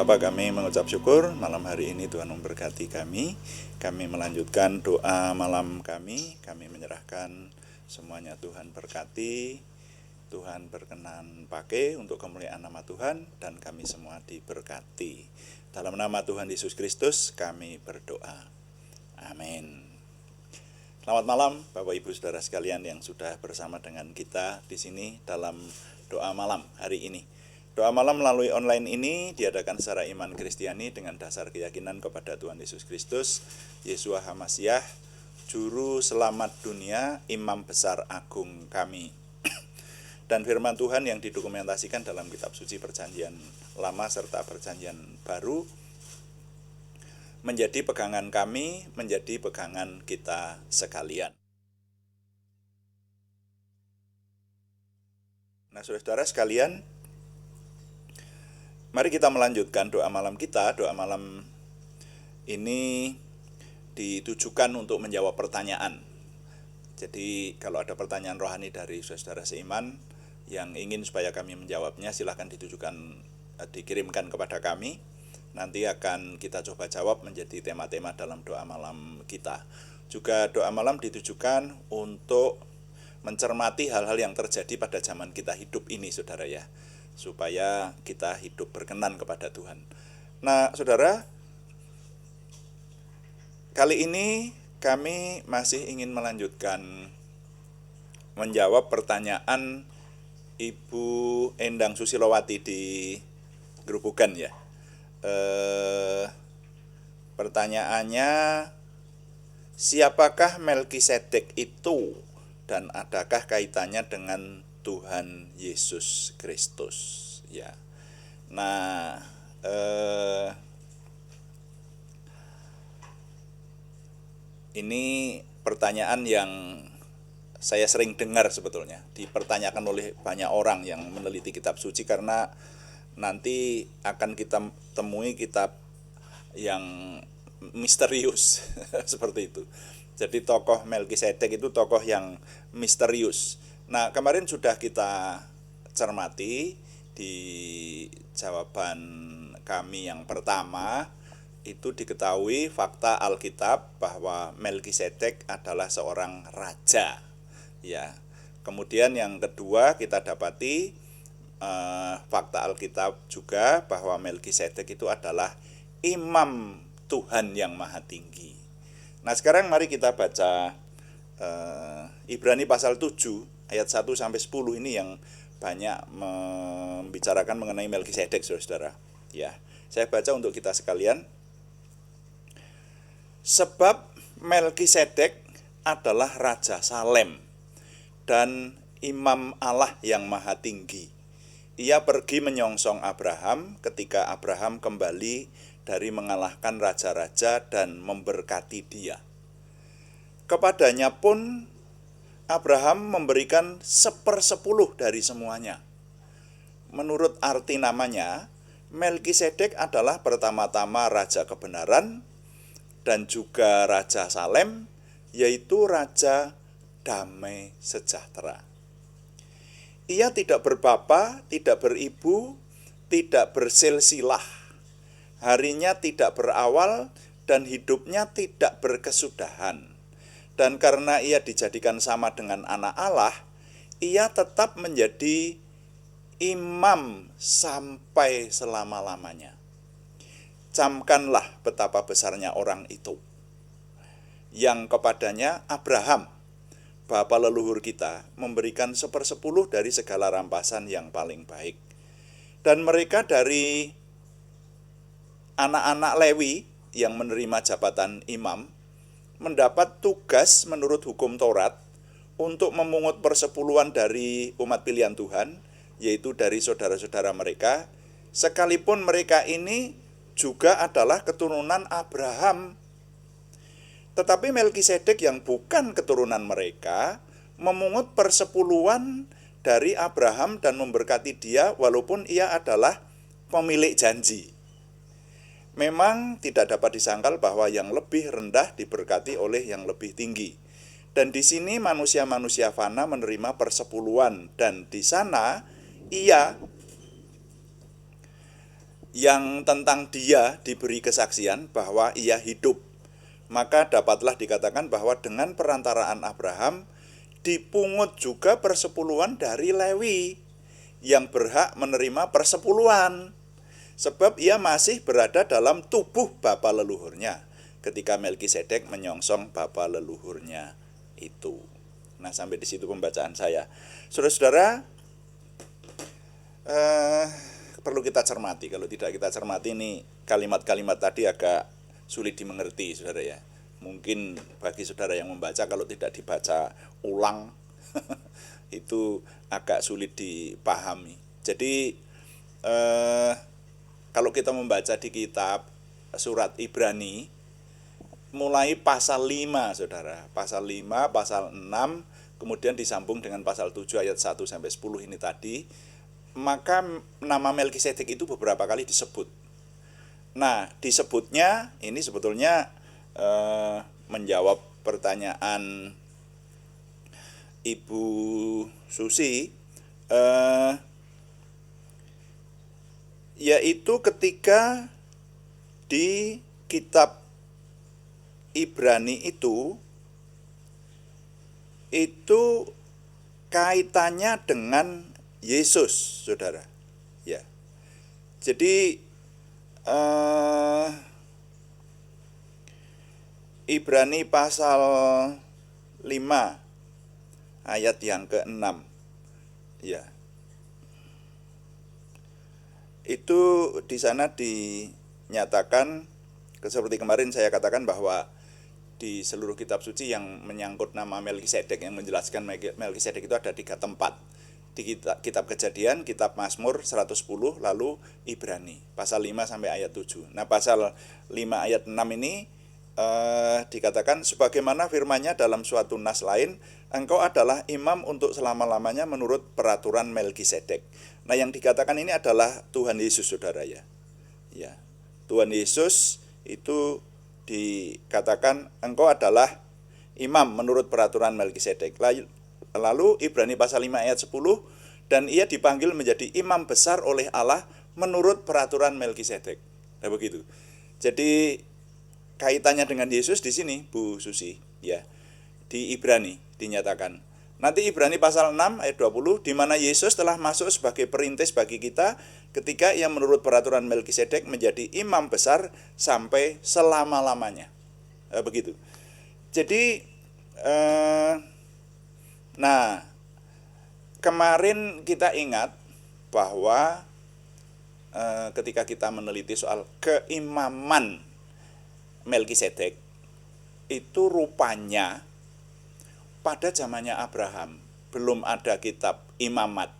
Bapa, kami mengucap syukur malam hari ini Tuhan memberkati kami. Kami melanjutkan doa malam kami menyerahkan semuanya Tuhan berkati, Tuhan berkenan pakai untuk kemuliaan nama Tuhan, dan kami semua diberkati. Dalam nama Tuhan Yesus Kristus kami berdoa. Amin. Selamat malam Bapak Ibu Saudara sekalian yang sudah bersama dengan kita di sini dalam doa malam hari ini. Doa malam melalui online ini diadakan secara iman Kristiani dengan dasar keyakinan kepada Tuhan Yesus Kristus, Yeshua HaMasyiah, Juru Selamat dunia, Imam Besar Agung kami. Dan firman Tuhan yang didokumentasikan dalam kitab suci Perjanjian Lama serta Perjanjian Baru menjadi pegangan kami, menjadi pegangan kita sekalian. Nah, saudara sekalian, mari kita melanjutkan doa malam kita. Doa malam ini ditujukan untuk menjawab pertanyaan. Jadi kalau ada pertanyaan rohani dari saudara seiman yang ingin supaya kami menjawabnya, silahkan dikirimkan kepada kami. Nanti akan kita coba jawab menjadi tema-tema dalam doa malam kita. Juga doa malam ditujukan untuk mencermati hal-hal yang terjadi pada zaman kita hidup ini, saudara ya, supaya kita hidup berkenan kepada Tuhan. Nah, saudara, kali ini kami masih ingin melanjutkan menjawab pertanyaan Ibu Endang Susilowati di Gerobogan ya. Pertanyaannya, siapakah Melkisedek itu dan adakah kaitannya dengan Tuhan Yesus Kristus ya. Nah, ini pertanyaan yang saya sering dengar sebetulnya, dipertanyakan oleh banyak orang yang meneliti kitab suci, karena nanti akan kita temui kitab yang misterius seperti itu. Jadi tokoh Melkisedek itu tokoh yang misterius. Nah, kemarin sudah kita cermati di jawaban kami yang pertama, itu diketahui fakta Alkitab bahwa Melkisedek adalah seorang raja ya. Kemudian yang kedua kita dapati fakta Alkitab juga bahwa Melkisedek itu adalah imam Tuhan yang maha tinggi. Nah, sekarang mari kita baca Ibrani pasal 7 ayat 1 sampai 10 ini yang banyak membicarakan mengenai Melkisedek, saudara. Ya, saya baca untuk kita sekalian. Sebab Melkisedek adalah raja Salem dan imam Allah yang maha tinggi. Ia pergi menyongsong Abraham ketika Abraham kembali dari mengalahkan raja-raja dan memberkati dia. Kepadanya pun Abraham memberikan 1/10 dari semuanya. Menurut arti namanya, Melkisedek adalah pertama-tama raja kebenaran dan juga raja Salem, yaitu raja damai sejahtera. Ia tidak berbapa, tidak beribu, tidak bersilsilah. Harinya tidak berawal dan hidupnya tidak berkesudahan. Dan karena ia dijadikan sama dengan anak Allah, ia tetap menjadi imam sampai selama-lamanya. Camkanlah betapa besarnya orang itu, yang kepadanya Abraham, bapa leluhur kita, memberikan 1/10 dari segala rampasan yang paling baik. Dan mereka dari anak-anak Lewi yang menerima jabatan imam mendapat tugas menurut hukum Taurat untuk memungut persepuluhan dari umat pilihan Tuhan, yaitu dari saudara-saudara mereka, sekalipun mereka ini juga adalah keturunan Abraham. Tetapi Melkisedek yang bukan keturunan mereka memungut persepuluhan dari Abraham dan memberkati dia walaupun ia adalah pemilik janji. Memang tidak dapat disangkal bahwa yang lebih rendah diberkati oleh yang lebih tinggi. Dan di sini manusia-manusia fana menerima persepuluhan, dan di sana ia yang tentang dia diberi kesaksian bahwa ia hidup. Maka dapatlah dikatakan bahwa dengan perantaraan Abraham dipungut juga persepuluhan dari Lewi yang berhak menerima persepuluhan, sebab ia masih berada dalam tubuh bapa leluhurnya ketika Melkisedek menyongsong bapa leluhurnya itu. Nah, sampai di situ pembacaan saya. Saudara-saudara, perlu kita cermati. Kalau tidak kita cermati, ini kalimat-kalimat tadi agak sulit dimengerti, saudara ya. Mungkin bagi saudara yang membaca, kalau tidak dibaca ulang itu agak sulit dipahami. Jadi kalau kita membaca di kitab surat Ibrani, mulai pasal 5, saudara, pasal 5, pasal 6, kemudian disambung dengan pasal 7 ayat 1 sampai 10 ini tadi, maka nama Melkisedek itu beberapa kali disebut. Nah, disebutnya ini sebetulnya menjawab pertanyaan Ibu Susi, yaitu ketika di kitab Ibrani itu kaitannya dengan Yesus, saudara. Ya, jadi Ibrani pasal 5 ayat yang ke-6, ya, itu di sana dinyatakan, seperti kemarin saya katakan bahwa di seluruh kitab suci yang menyangkut nama Melkisedek, yang menjelaskan Melkisedek itu ada 3 tempat. Di kitab Kejadian, kitab Mazmur 110, lalu Ibrani pasal 5 sampai ayat 7. Nah, pasal 5 ayat 6 ini dikatakan sebagaimana firman-Nya dalam suatu nas lain, engkau adalah imam untuk selama-lamanya menurut peraturan Melkisedek. Nah, yang dikatakan ini adalah Tuhan Yesus, saudara ya. Ya, Tuhan Yesus itu dikatakan engkau adalah imam menurut peraturan Melkisedek. Lalu Ibrani pasal 5 ayat 10, dan ia dipanggil menjadi imam besar oleh Allah menurut peraturan Melkisedek. Nah, begitu. Jadi kaitannya dengan Yesus di sini, Bu Susi, ya. Di Ibrani dinyatakan. Nanti Ibrani pasal 6 ayat 20, di mana Yesus telah masuk sebagai perintis bagi kita ketika ia menurut peraturan Melkisedek menjadi imam besar sampai selama-lamanya. Begitu. Jadi nah, kemarin kita ingat bahwa ketika kita meneliti soal keimaman Melkisedek, itu rupanya pada zamannya Abraham belum ada kitab imamat,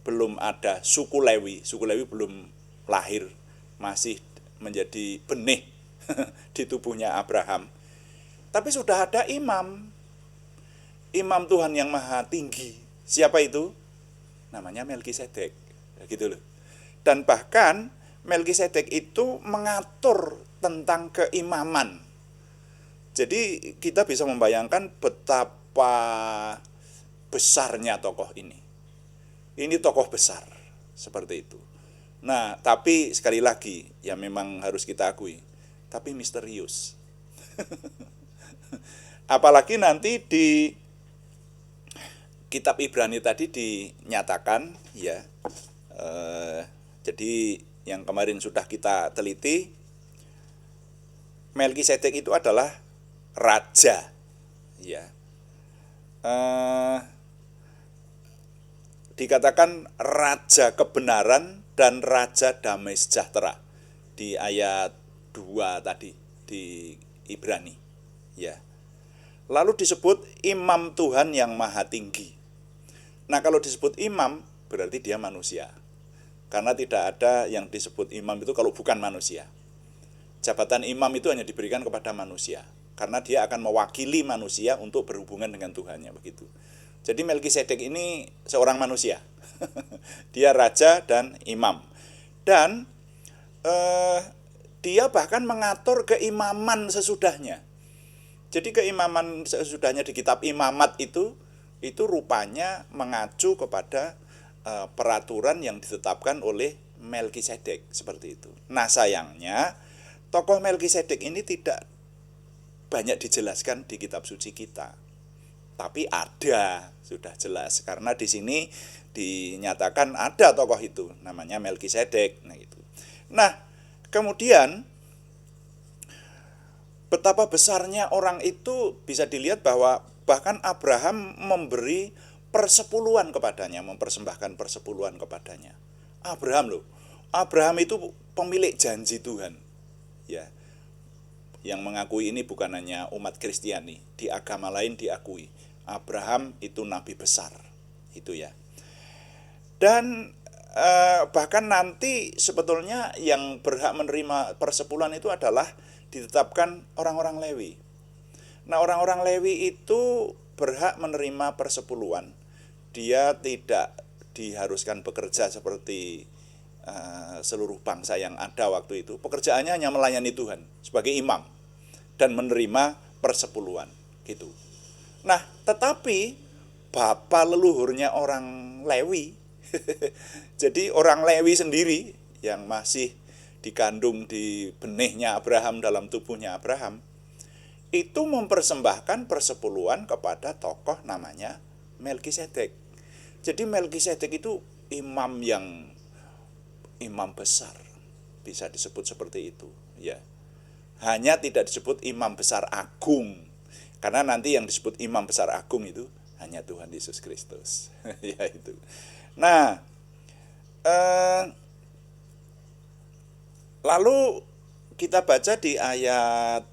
belum ada suku Lewi. Suku Lewi belum lahir, masih menjadi benih di tubuhnya Abraham. Tapi sudah ada imam Tuhan yang maha tinggi. Siapa itu? Namanya Melkisedek, gitu loh. Dan bahkan Melkisedek itu mengatur tentang keimaman. Jadi kita bisa membayangkan betapa besarnya tokoh ini. Ini tokoh besar, seperti itu. Nah, tapi sekali lagi, ya memang harus kita akui, tapi misterius. Apalagi nanti di kitab Ibrani tadi dinyatakan, ya, jadi yang kemarin sudah kita teliti, Melkisedek itu adalah raja, ya. Dikatakan raja kebenaran dan raja damai sejahtera di ayat 2 tadi di Ibrani, ya. Lalu disebut imam Tuhan yang maha tinggi. Nah, kalau disebut imam berarti dia manusia. Karena tidak ada yang disebut imam itu kalau bukan manusia. Jabatan imam itu hanya diberikan kepada manusia, karena dia akan mewakili manusia untuk berhubungan dengan Tuhannya, begitu. Jadi Melkisedek ini seorang manusia. Dia raja dan imam. Dan dia bahkan mengatur keimaman sesudahnya. Jadi keimaman sesudahnya di kitab imamat itu rupanya mengacu kepada peraturan yang ditetapkan oleh Melkisedek, seperti itu. Nah, sayangnya tokoh Melkisedek ini tidak banyak dijelaskan di kitab suci kita. Tapi ada, sudah jelas, karena di sini dinyatakan ada tokoh itu, namanya Melkisedek. Nah, itu. Nah, kemudian betapa besarnya orang itu bisa dilihat bahwa bahkan Abraham memberi persepuluhan kepadanya, mempersembahkan persepuluhan kepadanya. Abraham loh. Abraham itu pemilik janji Tuhan. Ya. Yang mengakui ini bukan hanya umat Kristiani, di agama lain diakui. Abraham itu nabi besar. Itu ya. Dan bahkan nanti sebetulnya yang berhak menerima persepuluhan itu adalah ditetapkan orang-orang Lewi. Nah, orang-orang Lewi itu berhak menerima persepuluhan. Dia tidak diharuskan bekerja seperti seluruh bangsa yang ada waktu itu. Pekerjaannya hanya melayani Tuhan sebagai imam dan menerima persepuluhan gitu. Nah, tetapi bapak leluhurnya orang Lewi jadi orang Lewi sendiri yang masih dikandung di benihnya Abraham, dalam tubuhnya Abraham, itu mempersembahkan persepuluhan kepada tokoh namanya Melkisedek. Jadi Melkisedek itu imam besar, bisa disebut seperti itu, ya. Hanya tidak disebut imam besar agung, karena nanti yang disebut imam besar agung itu hanya Tuhan Yesus Kristus. Ya itu. Nah, lalu kita baca di ayat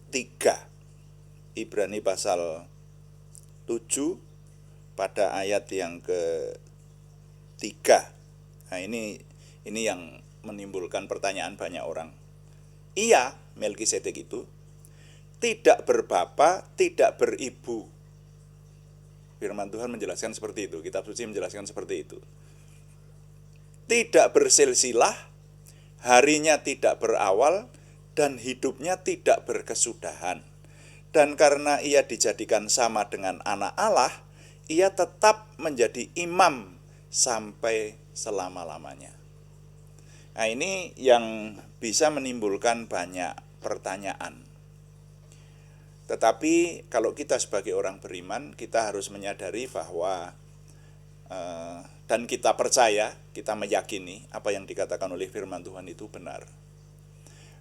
3 Ibrani pasal 7 pada ayat yang ke-3. Nah, ini yang menimbulkan pertanyaan banyak orang. Ia, Melkisedek itu, tidak berbapa, tidak beribu. Firman Tuhan menjelaskan seperti itu, kitab suci menjelaskan seperti itu. Tidak bersilsilah, harinya tidak berawal, dan hidupnya tidak berkesudahan. Dan karena ia dijadikan sama dengan anak Allah, ia tetap menjadi imam sampai selama-lamanya. Nah, ini yang bisa menimbulkan banyak pertanyaan. Tetapi kalau kita sebagai orang beriman, kita harus menyadari bahwa dan kita percaya, kita meyakini apa yang dikatakan oleh firman Tuhan itu benar.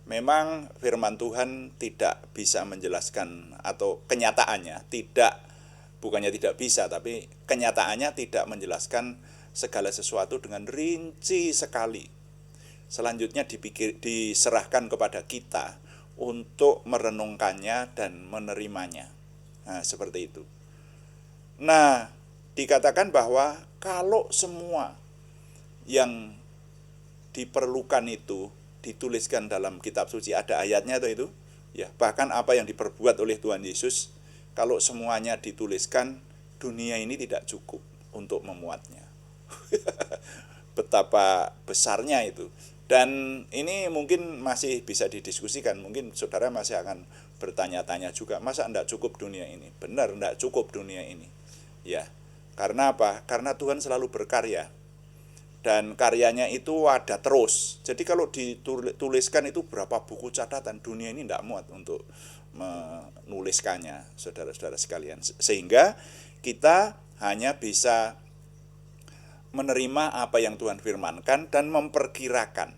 Memang firman Tuhan tidak bisa menjelaskan, atau kenyataannya bukannya tidak bisa, tapi kenyataannya tidak menjelaskan segala sesuatu dengan rinci sekali. Selanjutnya diserahkan kepada kita untuk merenungkannya dan menerimanya. Nah, seperti itu. Nah, dikatakan bahwa kalau semua yang diperlukan itu dituliskan dalam kitab suci, ada ayatnya itu ya, bahkan apa yang diperbuat oleh Tuhan Yesus, kalau semuanya dituliskan, dunia ini tidak cukup untuk memuatnya. Betapa besarnya itu. Dan ini mungkin masih bisa didiskusikan, mungkin saudara masih akan bertanya-tanya juga, masa enggak cukup dunia ini? Benar, enggak cukup dunia ini. Ya, karena apa? Karena Tuhan selalu berkarya. Dan karyanya itu ada terus. Jadi kalau dituliskan itu berapa buku catatan, dunia ini tidak muat untuk menuliskannya, saudara-saudara sekalian. Sehingga kita hanya bisa menerima apa yang Tuhan firmankan dan memperkirakan.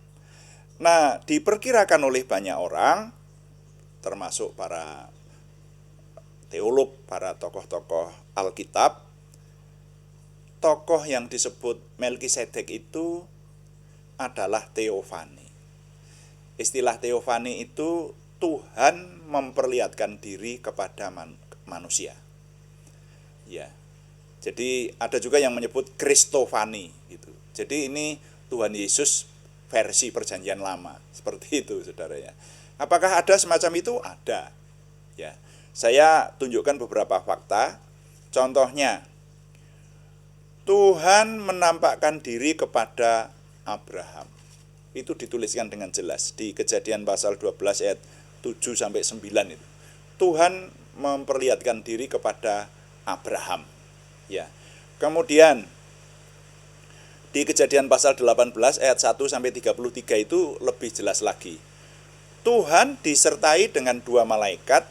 Nah, diperkirakan oleh banyak orang, termasuk para teolog, para tokoh-tokoh Alkitab, tokoh yang disebut Melkisedek itu adalah teofani. Istilah teofani itu Tuhan memperlihatkan diri kepada manusia. Ya. Jadi ada juga yang menyebut Kristofani gitu. Jadi ini Tuhan Yesus versi perjanjian lama. Seperti itu, saudara ya. Apakah ada semacam itu? Ada. Ya. Saya tunjukkan beberapa fakta. Contohnya, Tuhan menampakkan diri kepada Abraham. Itu dituliskan dengan jelas di Kejadian pasal 12 ayat 7 sampai 9 itu. Tuhan memperlihatkan diri kepada Abraham. Ya. Kemudian Di Kejadian pasal 18 ayat 1 sampai 33 itu lebih jelas lagi. Tuhan disertai dengan dua malaikat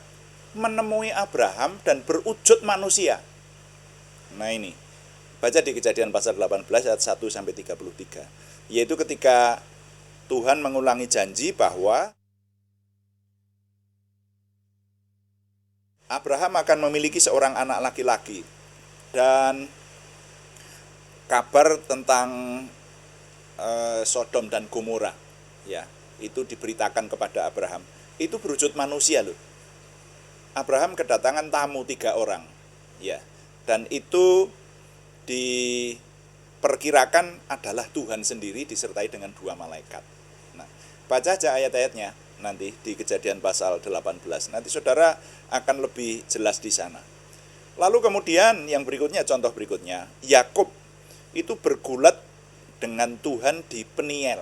menemui Abraham dan berwujud manusia. Nah ini, baca di Kejadian pasal 18 ayat 1 sampai 33. Yaitu ketika Tuhan mengulangi janji bahwa Abraham akan memiliki seorang anak laki-laki. Dan kabar tentang Sodom dan Gomora, ya, itu diberitakan kepada Abraham. Itu berwujud manusia loh. Abraham kedatangan tamu 3 orang, ya, dan itu diperkirakan adalah Tuhan sendiri disertai dengan 2 malaikat. Nah, baca aja ayat-ayatnya nanti di Kejadian pasal 18. Nanti saudara akan lebih jelas di sana. Lalu kemudian yang berikutnya, contoh berikutnya, Yakub itu bergulat dengan Tuhan di Peniel,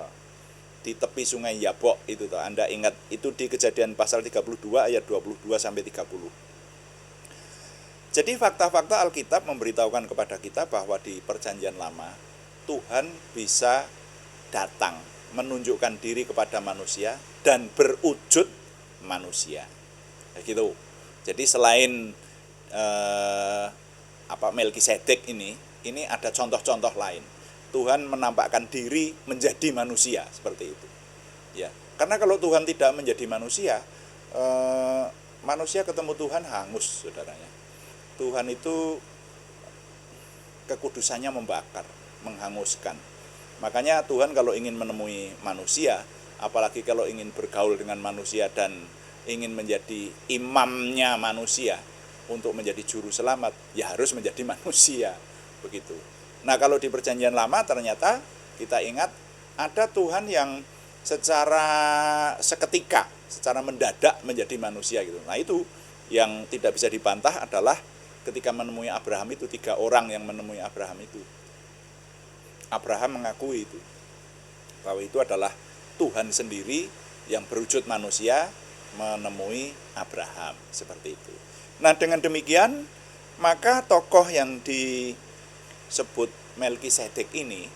di tepi sungai Yabok itu toh. Anda ingat itu di Kejadian pasal 32 ayat 22 sampai 30. Jadi fakta-fakta Alkitab memberitahukan kepada kita bahwa di Perjanjian Lama Tuhan bisa datang menunjukkan diri kepada manusia dan berwujud manusia. Begitu. Jadi selain Melkisedek ini ada contoh-contoh lain. Tuhan menampakkan diri menjadi manusia seperti itu. Ya, karena kalau Tuhan tidak menjadi manusia, manusia ketemu Tuhan hangus, saudaranya. Tuhan itu kekudusannya membakar, menghanguskan. Makanya Tuhan kalau ingin menemui manusia, apalagi kalau ingin bergaul dengan manusia dan ingin menjadi imamnya manusia untuk menjadi juru selamat, ya harus menjadi manusia, begitu. Nah, kalau di Perjanjian Lama ternyata kita ingat ada Tuhan yang secara seketika, secara mendadak menjadi manusia gitu. Nah, itu yang tidak bisa dibantah adalah ketika menemui Abraham itu, 3 orang yang menemui Abraham itu. Abraham mengakui itu, bahwa itu adalah Tuhan sendiri yang berwujud manusia menemui Abraham, seperti itu. Nah, dengan demikian maka tokoh yang disebut Melkisedek ini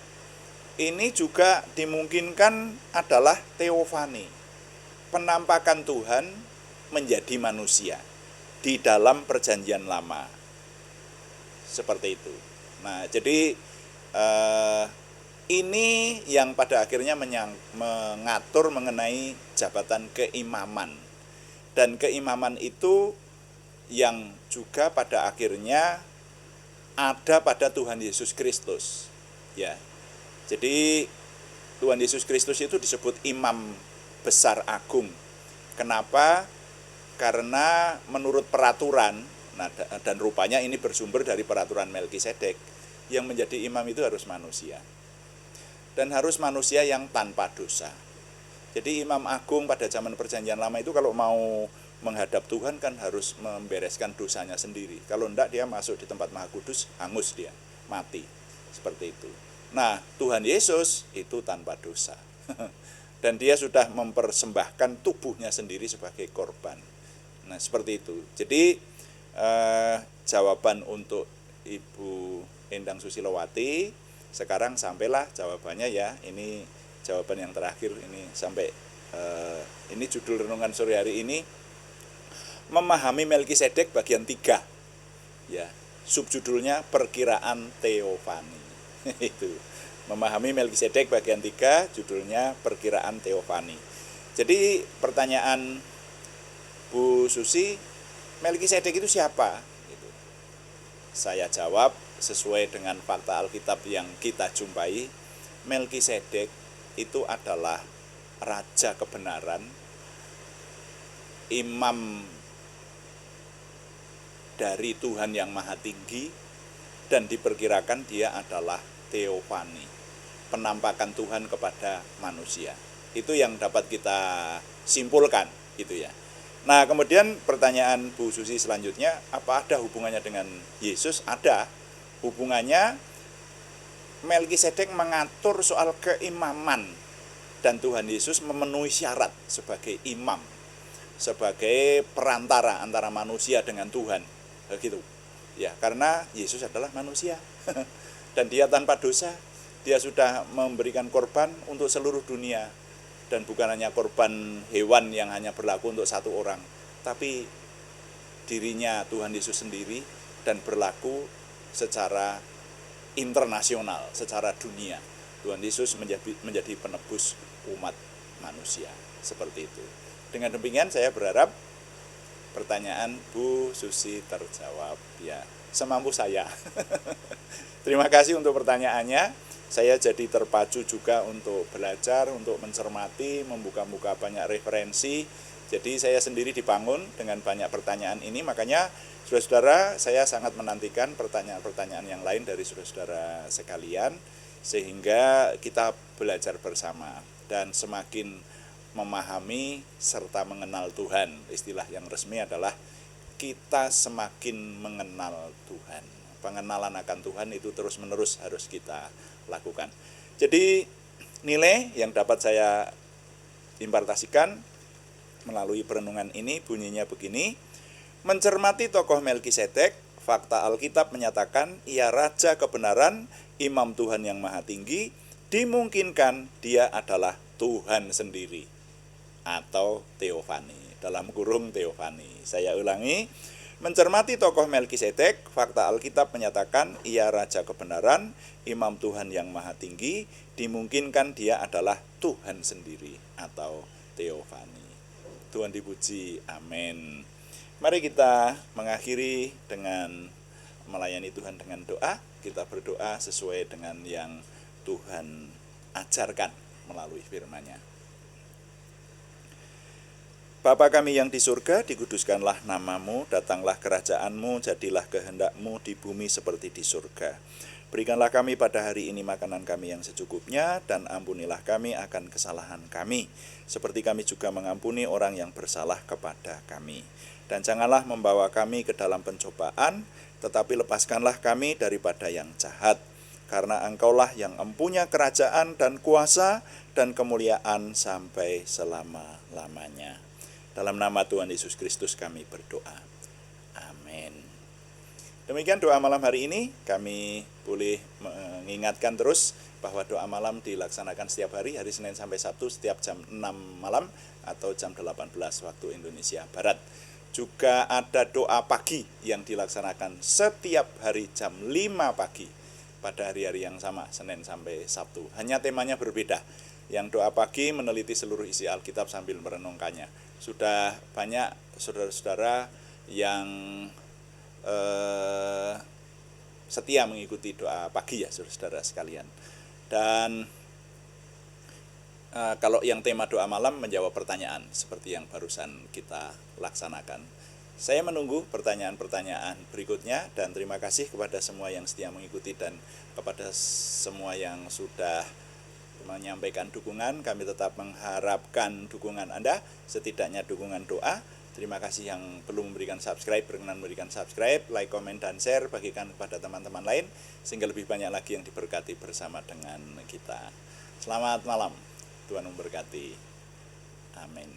juga dimungkinkan adalah teofani, penampakan Tuhan menjadi manusia di dalam Perjanjian Lama, seperti itu. Nah, jadi ini yang pada akhirnya mengatur mengenai jabatan keimaman, dan keimaman itu yang juga pada akhirnya ada pada Tuhan Yesus Kristus, ya. Jadi Tuhan Yesus Kristus itu disebut imam besar agung. Kenapa? Karena menurut peraturan, nah, dan rupanya ini bersumber dari peraturan Melkisedek, yang menjadi imam itu harus manusia, dan harus manusia yang tanpa dosa. Jadi imam agung pada zaman Perjanjian Lama itu kalau mau menghadap Tuhan kan harus membereskan dosanya sendiri. Kalau enggak, dia masuk di tempat Maha Kudus, hangus dia, mati. Seperti itu. Nah, Tuhan Yesus itu tanpa dosa. Dan dia sudah mempersembahkan tubuhnya sendiri sebagai korban. Nah, seperti itu. Jadi jawaban untuk Ibu Endang Susilowati, sekarang sampailah jawabannya ya. Ini jawaban yang terakhir ini sampai ini judul renungan sore hari ini, memahami Melkisedek bagian 3. Ya, subjudulnya perkiraan teofani. Itu. Memahami Melkisedek bagian 3, judulnya perkiraan teofani. Jadi pertanyaan Bu Susi, Melkisedek itu siapa? Gitu. Saya jawab sesuai dengan fakta Alkitab yang kita jumpai. Melkisedek itu adalah raja kebenaran, imam dari Tuhan yang Maha Tinggi, dan diperkirakan dia adalah teofani, penampakan Tuhan kepada manusia. Itu yang dapat kita simpulkan, gitu ya. Nah, kemudian pertanyaan Bu Susi selanjutnya, apa ada hubungannya dengan Yesus? Ada hubungannya. Melkisedek mengatur soal keimaman, dan Tuhan Yesus memenuhi syarat sebagai imam, sebagai perantara antara manusia dengan Tuhan, begitu ya, karena Yesus adalah manusia dan dia tanpa dosa, Dia sudah memberikan korban untuk seluruh dunia. Dan bukan hanya korban hewan yang hanya berlaku untuk satu orang, tapi dirinya Tuhan Yesus sendiri dan berlaku secara internasional, secara dunia. Tuhan Yesus menjadi penebus umat manusia, seperti itu. Dengan demikian saya berharap pertanyaan Bu Susi terjawab ya, semampu saya. Terima kasih untuk pertanyaannya. Saya jadi terpacu juga untuk belajar, untuk mencermati, membuka-buka banyak referensi. Jadi saya sendiri dibangun dengan banyak pertanyaan ini, makanya saudara-saudara saya sangat menantikan pertanyaan-pertanyaan yang lain dari saudara-saudara sekalian, sehingga kita belajar bersama dan semakin memahami serta mengenal Tuhan. Istilah yang resmi adalah kita semakin mengenal Tuhan. Pengenalan akan Tuhan itu terus-menerus harus kita lakukan. Jadi nilai yang dapat saya impartasikan melalui perenungan ini bunyinya begini. Mencermati tokoh Melkisedek, fakta Alkitab menyatakan ia raja kebenaran, imam Tuhan yang maha tinggi, dimungkinkan dia adalah Tuhan sendiri atau Teofani, dalam kurung Teofani. Saya ulangi, mencermati tokoh Melkisedek, fakta Alkitab menyatakan ia raja kebenaran, imam Tuhan yang maha tinggi, dimungkinkan dia adalah Tuhan sendiri atau Teofani. Tuhan dipuji, amin. Mari kita mengakhiri dengan melayani Tuhan dengan doa. Kita berdoa sesuai dengan yang Tuhan ajarkan melalui firman-Nya. Bapa kami yang di surga, dikuduskanlah namamu, datanglah kerajaanmu, jadilah kehendakmu di bumi seperti di surga. Berikanlah kami pada hari ini makanan kami yang secukupnya, dan ampunilah kami akan kesalahan kami, seperti kami juga mengampuni orang yang bersalah kepada kami. Dan janganlah membawa kami ke dalam pencobaan, tetapi lepaskanlah kami daripada yang jahat. Karena Engkaulah yang empunya kerajaan dan kuasa dan kemuliaan sampai selama-lamanya. Dalam nama Tuhan Yesus Kristus kami berdoa. Amin. Demikian doa malam hari ini. Kami boleh mengingatkan terus bahwa doa malam dilaksanakan setiap hari Senin sampai Sabtu, setiap jam 6 malam atau jam 18 waktu Indonesia Barat. Juga ada doa pagi yang dilaksanakan setiap hari jam 5 pagi pada hari-hari yang sama, Senin sampai Sabtu. Hanya temanya berbeda. Yang doa pagi meneliti seluruh isi Alkitab sambil merenungkannya. Sudah banyak saudara-saudara yang setia mengikuti doa pagi ya saudara-saudara sekalian. Dan kalau yang tema doa malam menjawab pertanyaan seperti yang barusan kita laksanakan. Saya menunggu pertanyaan-pertanyaan berikutnya, dan terima kasih kepada semua yang setia mengikuti dan kepada semua yang sudah menyampaikan dukungan. Kami tetap mengharapkan dukungan Anda, setidaknya dukungan doa. Terima kasih yang belum memberikan subscribe, berkenan memberikan subscribe, like, komen, dan share, bagikan kepada teman-teman lain, sehingga lebih banyak lagi yang diberkati bersama dengan kita. Selamat malam, Tuhan memberkati. Amin.